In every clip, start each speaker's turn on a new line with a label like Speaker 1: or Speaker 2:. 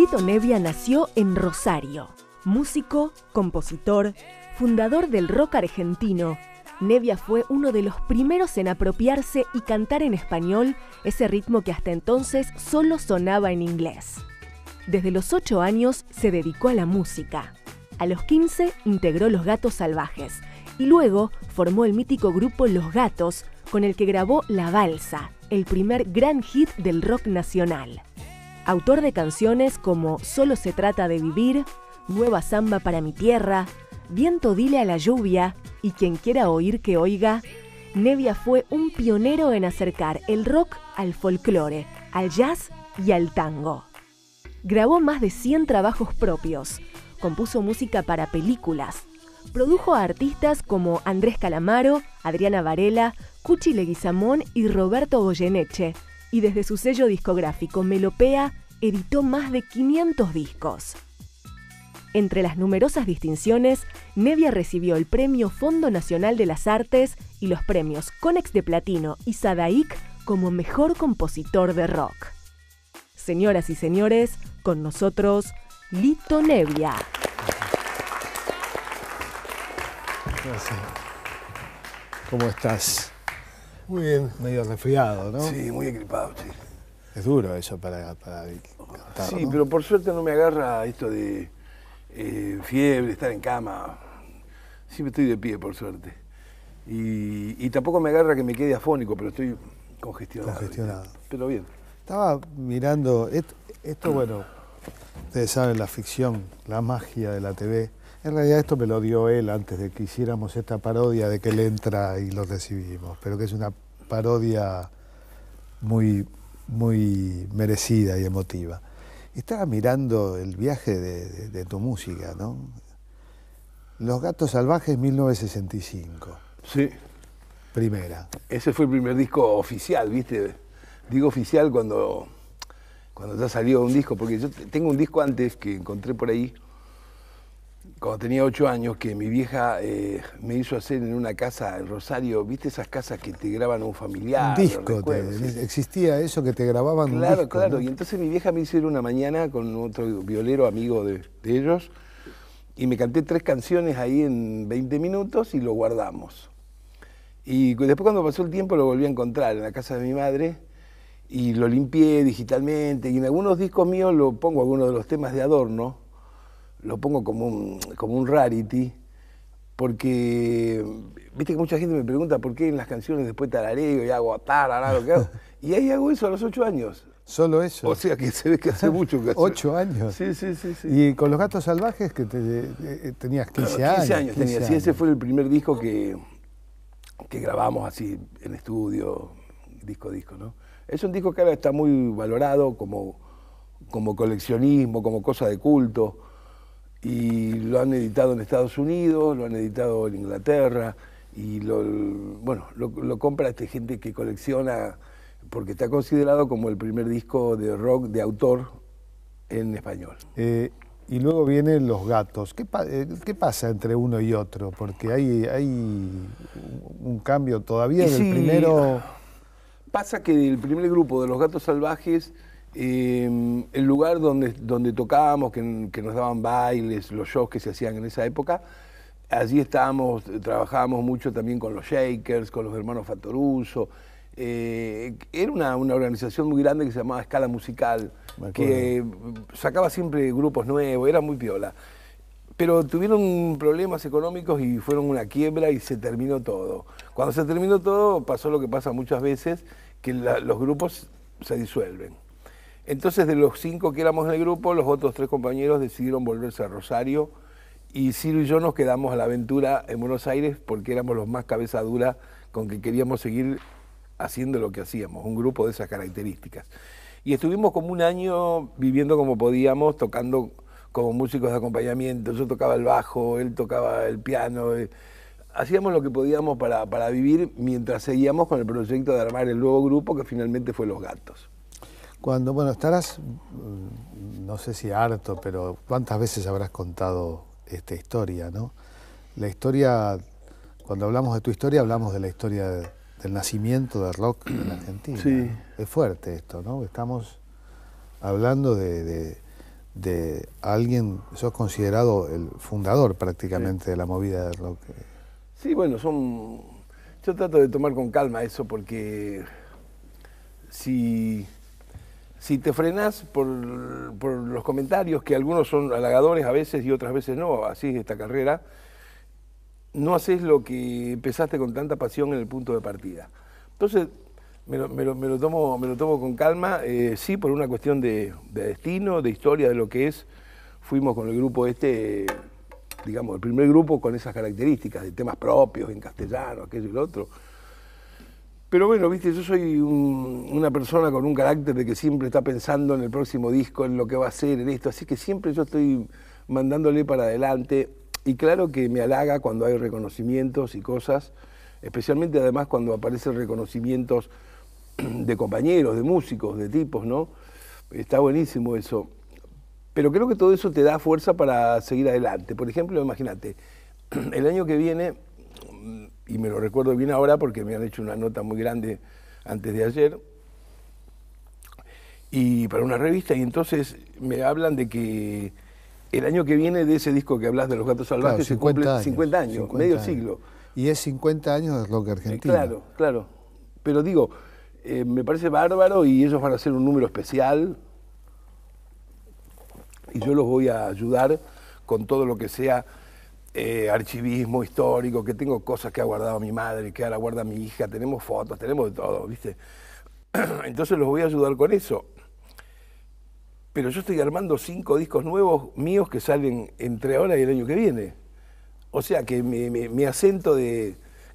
Speaker 1: Lito Nebbia nació en Rosario. Músico, compositor, fundador del rock argentino, Nebbia fue uno de los primeros en apropiarse y cantar en español, ese ritmo que hasta entonces solo sonaba en inglés. Desde los 8 años se dedicó a la música. A los 15 integró Los Gatos Salvajes y luego formó el mítico grupo Los Gatos, con el que grabó La Balsa, el primer gran hit del rock nacional. Autor de canciones como Solo se trata de vivir, Nueva Samba para mi tierra, Viento dile a la lluvia y Quien quiera oír que oiga, Nebbia fue un pionero en acercar el rock al folclore, al jazz y al tango. Grabó más de 100 trabajos propios, compuso música para películas, produjo a artistas como Andrés Calamaro, Adriana Varela, Cuchi Leguizamón y Roberto Goyeneche, y desde su sello discográfico Melopea editó más de 500 discos. Entre las numerosas distinciones, Nebbia recibió el Premio Fondo Nacional de las Artes y los premios Conex de Platino y Sadaic como Mejor Compositor de Rock. Señoras y señores, con nosotros, Lito Nebbia.
Speaker 2: Gracias. ¿Cómo estás?
Speaker 3: Muy bien.
Speaker 2: Medio resfriado, ¿no?
Speaker 3: Sí, muy equipado, sí.
Speaker 2: Es duro eso para cantar,
Speaker 3: Sí,
Speaker 2: ¿no?
Speaker 3: pero por suerte no me agarra esto de fiebre, estar en cama. Siempre estoy de pie, por suerte. Y tampoco me agarra que me quede afónico, pero estoy congestionado.
Speaker 2: Congestionado.
Speaker 3: Pero bien.
Speaker 2: Estaba mirando, esto bueno, ustedes saben la ficción, la magia de la TV. En realidad esto me lo dio él antes de que hiciéramos esta parodia de que él entra y lo recibimos, pero que es una parodia muy, muy merecida y emotiva. Estaba mirando el viaje de tu música, ¿no? Los Gatos Salvajes, 1965.
Speaker 3: Sí.
Speaker 2: Primera.
Speaker 3: Ese fue el primer disco oficial, ¿viste? Digo oficial cuando ya salió un disco, porque yo tengo un disco antes que encontré por ahí, cuando tenía 8 años, que mi vieja me hizo hacer en una casa en Rosario, ¿viste esas casas que te graban a un familiar?
Speaker 2: Un disco,
Speaker 3: sí.
Speaker 2: Existía eso que te grababan un disco.
Speaker 3: Claro,
Speaker 2: ¿no?
Speaker 3: y entonces mi vieja me hizo ir una mañana con otro violero amigo de ellos, y me canté 3 canciones ahí en 20 minutos y lo guardamos. Y después cuando pasó el tiempo lo volví a encontrar en la casa de mi madre, y lo limpié digitalmente, y en algunos discos míos lo pongo, algunos de los temas de adorno, lo pongo como un rarity, porque viste que mucha gente me pregunta por qué en las canciones después tarareo y hago lo que hago. Y ahí hago eso a los 8 años.
Speaker 2: ¿Solo eso?
Speaker 3: O sea que se ve que hace mucho que hace.
Speaker 2: 8 años.
Speaker 3: Sí.
Speaker 2: Y con Los Gatos Salvajes que tenías 15 años.
Speaker 3: 15 años tenía, sí, ese fue el primer disco que grabamos así en estudio, disco, ¿no? Es un disco que ahora está muy valorado como coleccionismo, como cosa de culto. Y lo han editado en Estados Unidos, lo han editado en Inglaterra, y lo compra gente que colecciona, porque está considerado como el primer disco de rock de autor en español.
Speaker 2: Y luego vienen Los Gatos. ¿Qué pasa entre uno y otro? Porque hay un cambio todavía del primero.
Speaker 3: Pasa que del primer grupo de Los Gatos Salvajes, el lugar donde tocábamos, que nos daban bailes, los shows que se hacían en esa época, allí trabajábamos mucho también con los Shakers, con los hermanos Fattoruso. Era una organización muy grande que se llamaba Escala Musical, que sacaba siempre grupos nuevos, era muy piola. Pero tuvieron problemas económicos y fueron una quiebra y se terminó todo. Cuando se terminó todo, pasó lo que pasa muchas veces, que los grupos se disuelven. Entonces, de los 5 que éramos en el grupo, los otros 3 compañeros decidieron volverse a Rosario, y Ciro y yo nos quedamos a la aventura en Buenos Aires porque éramos los más cabeza dura con que queríamos seguir haciendo lo que hacíamos, un grupo de esas características. Y estuvimos como un año viviendo como podíamos, tocando como músicos de acompañamiento. Yo tocaba el bajo, él tocaba el piano. Hacíamos lo que podíamos para vivir mientras seguíamos con el proyecto de armar el nuevo grupo que finalmente fue Los Gatos.
Speaker 2: Cuando, estarás, no sé si harto, pero ¿cuántas veces habrás contado esta historia, no? La historia, cuando hablamos de tu historia, hablamos de la historia del nacimiento del rock en Argentina.
Speaker 3: Sí.
Speaker 2: Es fuerte esto, ¿no? Estamos hablando de de alguien, sos considerado el fundador prácticamente de la movida del rock.
Speaker 3: Sí, bueno, yo trato de tomar con calma eso porque si te frenás por los comentarios, que algunos son halagadores a veces y otras veces no, así es esta carrera, no haces lo que empezaste con tanta pasión en el punto de partida. Entonces, me lo tomo con calma, sí, por una cuestión de destino, de historia, de lo que es. Fuimos con el grupo digamos, el primer grupo con esas características, de temas propios, en castellano, aquello y lo otro. Pero bueno, viste, yo soy una persona con un carácter de que siempre está pensando en el próximo disco, en lo que va a hacer, en esto, así que siempre yo estoy mandándole para adelante, y claro que me halaga cuando hay reconocimientos y cosas, especialmente además cuando aparecen reconocimientos de compañeros, de músicos, de tipos, ¿no? Está buenísimo eso. Pero creo que todo eso te da fuerza para seguir adelante. Por ejemplo, imagínate, el año que viene, y me lo recuerdo bien ahora porque me han hecho una nota muy grande antes de ayer, y para una revista, y entonces me hablan de que el año que viene de ese disco que hablas de Los Gatos Salvajes,
Speaker 2: claro,
Speaker 3: se cumple 50 años, medio siglo.
Speaker 2: Y es 50 años de rock argentino.
Speaker 3: Claro, claro. Pero digo, me parece bárbaro y ellos van a hacer un número especial y yo los voy a ayudar con todo lo que sea archivismo histórico, que tengo cosas que ha guardado mi madre, que ahora guarda mi hija, tenemos fotos, tenemos de todo, ¿viste? Entonces los voy a ayudar con eso. Pero yo estoy armando 5 discos nuevos míos que salen entre ahora y el año que viene. O sea que mi acento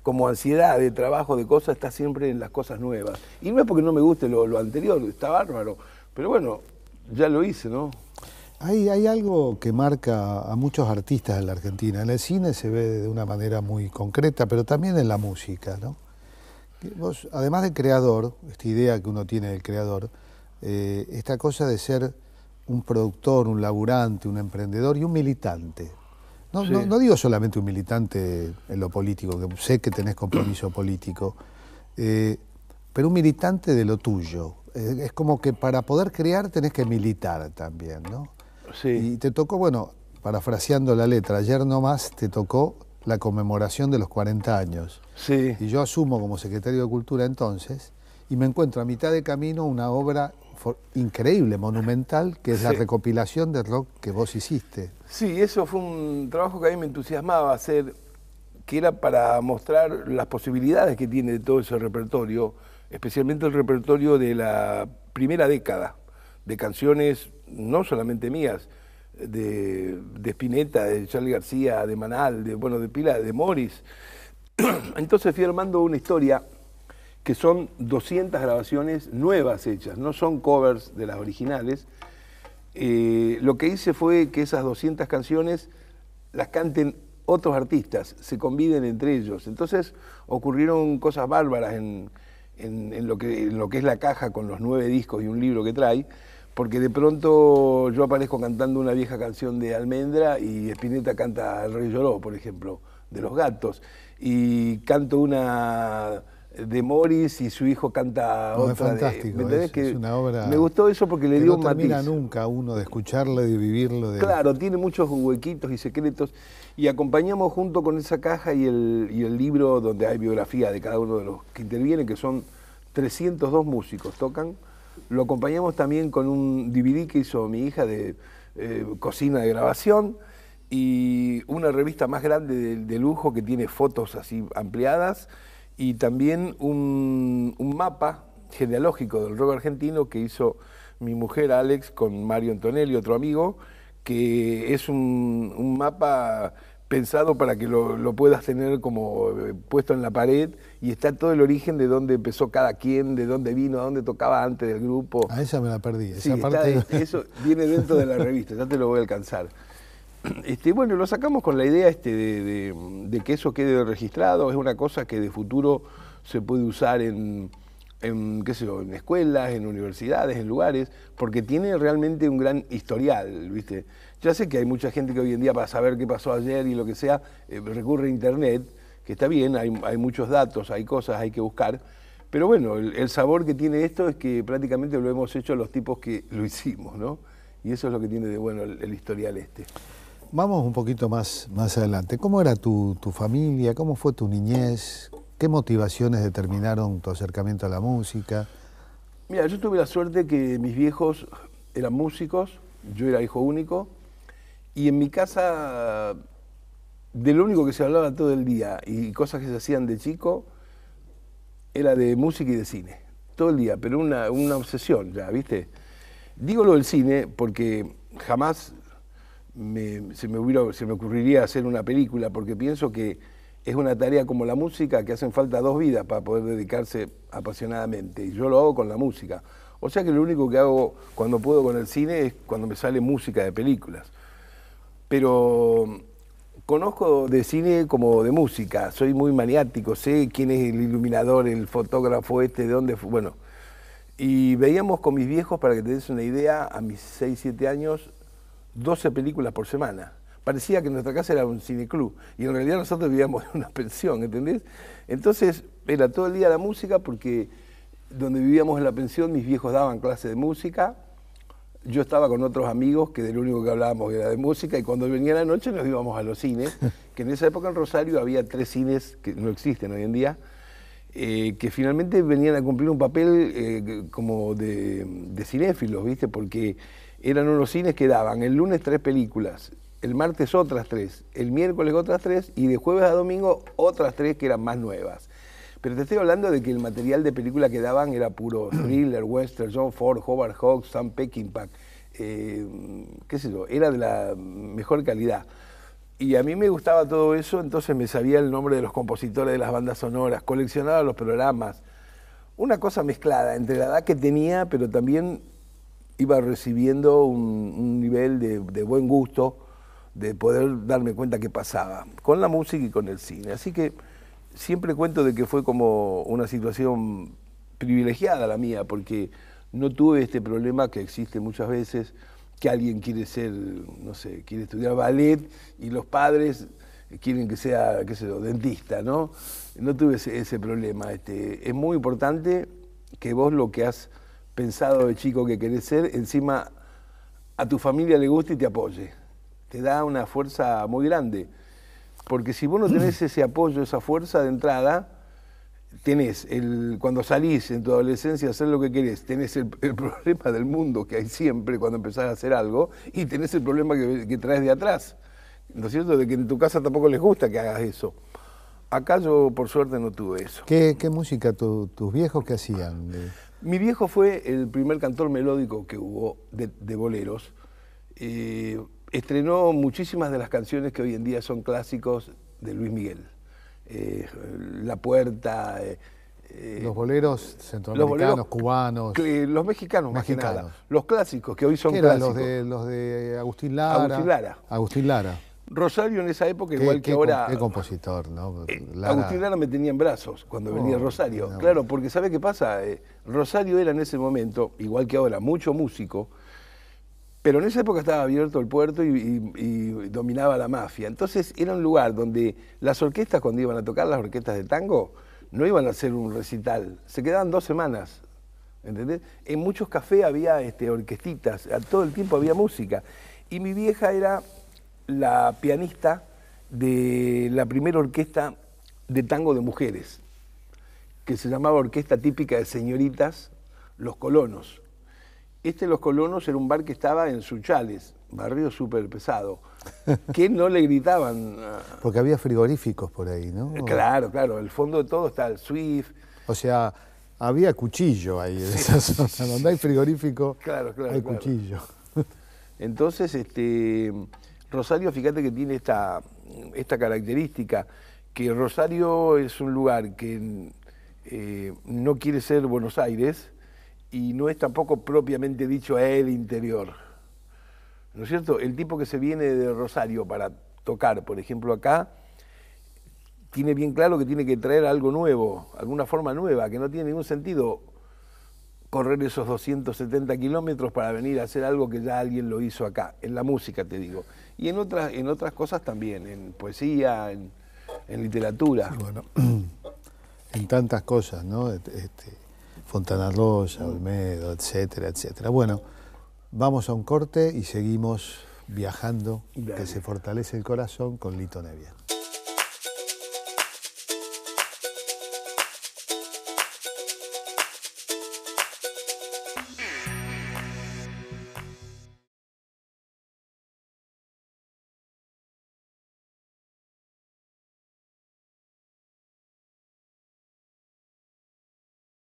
Speaker 3: como ansiedad de trabajo, de cosas, está siempre en las cosas nuevas. Y no es porque no me guste lo anterior, está bárbaro. Pero bueno, ya lo hice, ¿no?
Speaker 2: Hay algo que marca a muchos artistas en la Argentina. En el cine se ve de una manera muy concreta, pero también en la música, ¿no? Vos, además de creador, esta idea que uno tiene del creador, esta cosa de ser un productor, un laburante, un emprendedor y un militante. No,
Speaker 3: Sí.
Speaker 2: no digo solamente un militante en lo político, que sé que tenés compromiso político, pero un militante de lo tuyo. Es como que para poder crear tenés que militar también, ¿no?
Speaker 3: Sí.
Speaker 2: Y te tocó, bueno, parafraseando la letra, ayer nomás te tocó la conmemoración de los 40 años.
Speaker 3: Sí.
Speaker 2: Y yo asumo como secretario de Cultura entonces, y me encuentro a mitad de camino una obra increíble, monumental, que es la recopilación de rock que vos hiciste.
Speaker 3: Sí, eso fue un trabajo que a mí me entusiasmaba hacer, que era para mostrar las posibilidades que tiene todo ese repertorio, especialmente el repertorio de la primera década, de canciones no solamente mías, de Spinetta, de Charly García, de Manal, de pila, de Morris. Entonces fui armando una historia que son 200 grabaciones nuevas hechas, no son covers de las originales. Lo que hice fue que esas 200 canciones las canten otros artistas, se conviden entre ellos. Entonces ocurrieron cosas bárbaras en lo que es la caja con los 9 discos y un libro que trae, porque de pronto yo aparezco cantando una vieja canción de Almendra y Spinetta canta El Rey Lloró, por ejemplo, de Los Gatos, y canto una de Morris y su hijo canta otra.
Speaker 2: Es fantástico,
Speaker 3: ¿me entendés?
Speaker 2: es una obra.
Speaker 3: Me gustó eso porque le dio un matiz.
Speaker 2: No termina nunca uno de escucharlo, de vivirlo.
Speaker 3: Claro, tiene muchos huequitos y secretos, y acompañamos junto con esa caja y el libro donde hay biografía de cada uno de los que intervienen, que son 302 músicos, tocan. Lo acompañamos también con un DVD que hizo mi hija de cocina de grabación, y una revista más grande de lujo que tiene fotos así ampliadas, y también un mapa genealógico del rock argentino que hizo mi mujer Alex con Mario Antonelli, otro amigo, que es un mapa pensado para que lo puedas tener como puesto en la pared, y está todo el origen de dónde empezó cada quien, de dónde vino, dónde tocaba antes del grupo.
Speaker 2: A esa me la perdí.
Speaker 3: Sí,
Speaker 2: esa parte...
Speaker 3: eso viene dentro de la revista, ya te lo voy a alcanzar. Bueno, lo sacamos con la idea de que eso quede registrado. Es una cosa que de futuro se puede usar en qué sé yo, en escuelas, en universidades, en lugares, porque tiene realmente un gran historial, ¿viste? Ya sé que hay mucha gente que hoy en día, para saber qué pasó ayer y lo que sea, recurre a internet, que está bien, hay muchos datos, hay cosas, hay que buscar, pero bueno, el sabor que tiene esto es que prácticamente lo hemos hecho los tipos que lo hicimos, ¿no? Y eso es lo que tiene de bueno el historial este.
Speaker 2: Vamos un poquito más adelante. ¿Cómo era tu familia? ¿Cómo fue tu niñez? ¿Qué motivaciones determinaron tu acercamiento a la música?
Speaker 3: Mira, yo tuve la suerte que mis viejos eran músicos, yo era hijo único, y en mi casa de lo único que se hablaba todo el día y cosas que se hacían de chico era de música y de cine, todo el día, pero una obsesión ya, ¿viste? Digo lo del cine porque jamás se me ocurriría hacer una película, porque pienso que es una tarea como la música que hacen falta 2 vidas para poder dedicarse apasionadamente, y yo lo hago con la música. O sea que lo único que hago cuando puedo con el cine es cuando me sale música de películas. Pero conozco de cine como de música, soy muy maniático, sé quién es el iluminador, el fotógrafo de dónde fue, bueno. Y veíamos con mis viejos, para que te des una idea, a mis 6, 7 años, 12 películas por semana. Parecía que nuestra casa era un cineclub y en realidad nosotros vivíamos en una pensión, ¿entendés? Entonces era todo el día la música, porque donde vivíamos en la pensión mis viejos daban clases de música, yo estaba con otros amigos que de lo único que hablábamos era de música, y cuando venía la noche nos íbamos a los cines, que en esa época en Rosario había 3 cines que no existen hoy en día, que finalmente venían a cumplir un papel como de cinéfilos, ¿viste? Porque eran unos cines que daban el lunes 3 películas, el martes otras 3, el miércoles otras 3 y de jueves a domingo otras 3 que eran más nuevas. Pero te estoy hablando de que el material de película que daban era puro thriller, western, John Ford, Howard Hawks, Sam Peckinpah, qué sé yo, era de la mejor calidad. Y a mí me gustaba todo eso, entonces me sabía el nombre de los compositores de las bandas sonoras, coleccionaba los programas. Una cosa mezclada entre la edad que tenía, pero también iba recibiendo un nivel de buen gusto, de poder darme cuenta qué pasaba, con la música y con el cine. Así que siempre cuento de que fue como una situación privilegiada la mía, porque no tuve este problema que existe muchas veces, que alguien quiere ser, no sé, quiere estudiar ballet y los padres quieren que sea, qué sé yo, dentista, ¿no? No tuve ese problema. Es muy importante que vos lo que has pensado de chico que querés ser, encima a tu familia le guste y te apoye. Te da una fuerza muy grande. Porque si vos no tenés ese apoyo, esa fuerza de entrada, tenés, cuando salís en tu adolescencia a hacer lo que querés, tenés el problema del mundo que hay siempre cuando empezás a hacer algo, y tenés el problema que traes de atrás, ¿no es cierto? De que en tu casa tampoco les gusta que hagas eso. Acá yo, por suerte, no tuve eso.
Speaker 2: ¿Qué música tus viejos qué hacían?
Speaker 3: Mi viejo fue el primer cantor melódico que hubo de boleros. Estrenó muchísimas de las canciones que hoy en día son clásicos de Luis Miguel. La Puerta.
Speaker 2: Los boleros centroamericanos, cubanos.
Speaker 3: Los mexicanos más que nada. Los clásicos, que hoy son clásicos.
Speaker 2: Los de Agustín Lara. Agustín Lara.
Speaker 3: Rosario en esa época, igual que ahora.
Speaker 2: Qué compositor, ¿no?
Speaker 3: Agustín Lara me tenía en brazos cuando venía Rosario. No. Claro, porque ¿sabe qué pasa? Rosario era en ese momento, igual que ahora, mucho músico, pero en esa época estaba abierto el puerto y dominaba la mafia. Entonces era un lugar donde las orquestas, cuando iban a tocar, las orquestas de tango, no iban a hacer un recital, se quedaban 2 semanas, ¿entendés? En muchos cafés había orquestitas, todo el tiempo había música. Y mi vieja era la pianista de la primera orquesta de tango de mujeres, que se llamaba Orquesta Típica de Señoritas Los Colonos. Los Colonos era un bar que estaba en Sunchales, barrio súper pesado, que no le gritaban.
Speaker 2: Porque había frigoríficos por ahí, ¿no?
Speaker 3: Claro, claro, el fondo de todo está el Swift.
Speaker 2: O sea, había cuchillo ahí en esa zona, donde hay frigorífico,
Speaker 3: claro,
Speaker 2: hay cuchillo.
Speaker 3: Entonces, Rosario, fíjate que tiene esta característica, que Rosario es un lugar que no quiere ser Buenos Aires, y no es tampoco propiamente dicho el interior, ¿no es cierto? El tipo que se viene de Rosario para tocar, por ejemplo, acá, tiene bien claro que tiene que traer algo nuevo, alguna forma nueva, que no tiene ningún sentido correr esos 270 kilómetros para venir a hacer algo que ya alguien lo hizo acá, en la música te digo, y en otras cosas también, en poesía, en literatura.
Speaker 2: Sí, bueno, en tantas cosas, ¿no? Fontana Rosa, Olmedo, etcétera, etcétera. Bueno, Vamos a un corte y seguimos viajando,
Speaker 3: Dale.
Speaker 2: que se fortalece el corazón con Lito Nevia.